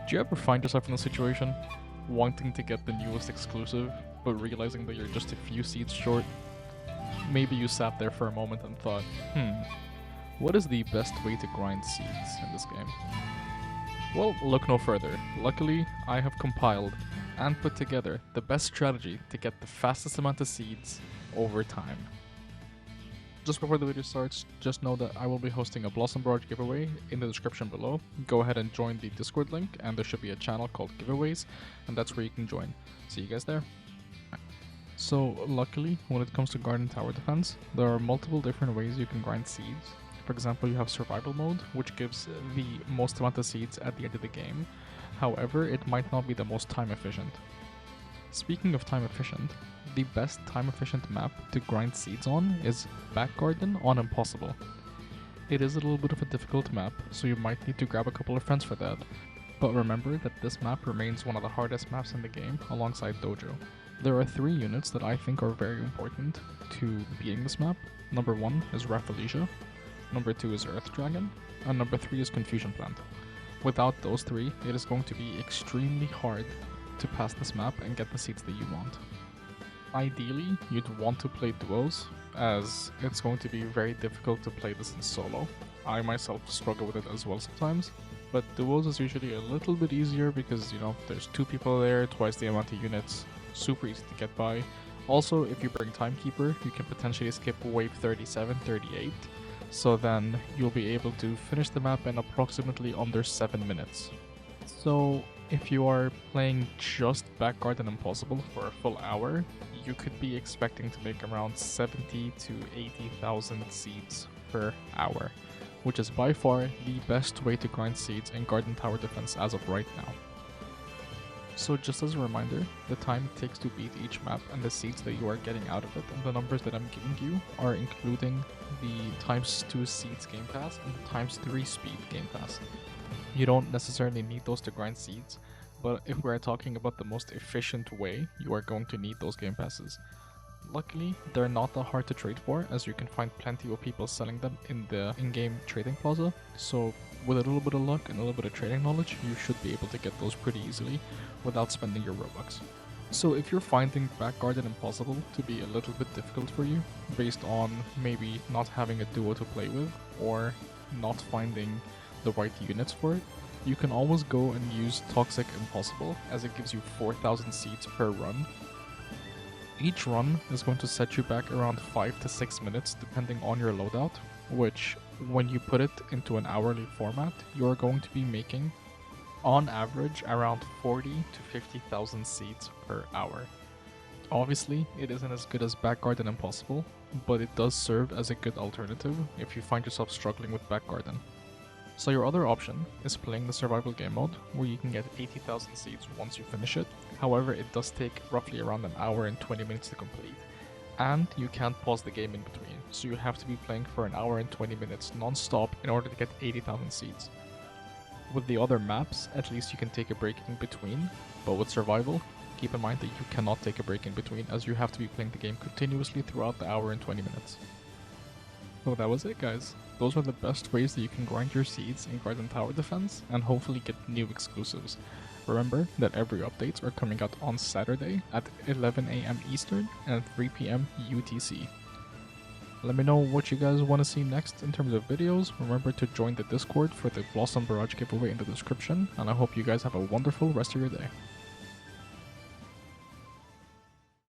Do you ever find yourself in a situation wanting to get the newest exclusive, but realizing that you're just a few seeds short? Maybe you sat there for a moment and thought, what is the best way to grind seeds in this game? Well, look no further. Luckily, I have compiled and put together the best strategy to get the fastest amount of seeds over time. Just before the video starts, just know that I will be hosting a Blossom Barrage giveaway in the description below. Go ahead and join the Discord link, and there should be a channel called Giveaways, and that's where you can join. See you guys there. So, luckily, when it comes to Garden Tower Defense, there are multiple different ways you can grind seeds. For example, you have Survival Mode, which gives the most amount of seeds at the end of the game. However, it might not be the most time efficient. Speaking of time efficient, the best time efficient map to grind seeds on is Back Garden on Impossible. It is a little bit of a difficult map, so you might need to grab a couple of friends for that. But remember that this map remains one of the hardest maps in the game alongside Dojo. There are 3 units that I think are very important to beating this map. Number 1 is Rafflesia, number 2 is Earth Dragon, and number 3 is Confusion Plant. Without those 3, it is going to be extremely hard to pass this map and get the seeds that you want. Ideally, you'd want to play duos, as it's going to be very difficult to play this in solo. I myself struggle with it as well sometimes, but duos is usually a little bit easier because, there's 2 people there, twice the amount of units, super easy to get by. Also, if you bring Timekeeper, you can potentially skip wave 37, 38, so then you'll be able to finish the map in approximately under 7 minutes. So, if you are playing just Back Garden Impossible for a full hour, you could be expecting to make around 70 to 80,000 seeds per hour, which is by far the best way to grind seeds in Garden Tower Defense as of right now. So just as a reminder, the time it takes to beat each map and the seeds that you are getting out of it, and the numbers that I'm giving you are including the times 2 seeds game pass and the times 3 speed game pass. You don't necessarily need those to grind seeds, but if we're talking about the most efficient way, you are going to need those game passes. Luckily, they're not that hard to trade for, as you can find plenty of people selling them in the in-game trading plaza, so with a little bit of luck and a little bit of trading knowledge, you should be able to get those pretty easily without spending your Robux. So if you're finding Back Garden Impossible to be a little bit difficult for you, based on maybe not having a duo to play with, or not finding the right units for it, you can always go and use Toxic Impossible, as it gives you 4,000 seeds per run. Each run is going to set you back around 5 to 6 minutes depending on your loadout, which when you put it into an hourly format, you are going to be making on average around 40 to 50,000 seeds per hour. Obviously, it isn't as good as Back Garden Impossible, but it does serve as a good alternative if you find yourself struggling with Back Garden. So your other option is playing the survival game mode, where you can get 80,000 seeds once you finish it. However, it does take roughly around an hour and 20 minutes to complete, and you can't pause the game in between, so you have to be playing for an hour and 20 minutes non-stop in order to get 80,000 seeds. With the other maps, at least you can take a break in between, but with survival, keep in mind that you cannot take a break in between, as you have to be playing the game continuously throughout the hour and 20 minutes. So that was it, guys. Those are the best ways that you can grind your seeds in Garden Tower Defense and hopefully get new exclusives. Remember that every updates are coming out on Saturday at 11 AM Eastern and 3 PM UTC. Let me know what you guys want to see next in terms of videos. Remember to join the Discord for the Blossom Barrage giveaway in the description, and I hope you guys have a wonderful rest of your day.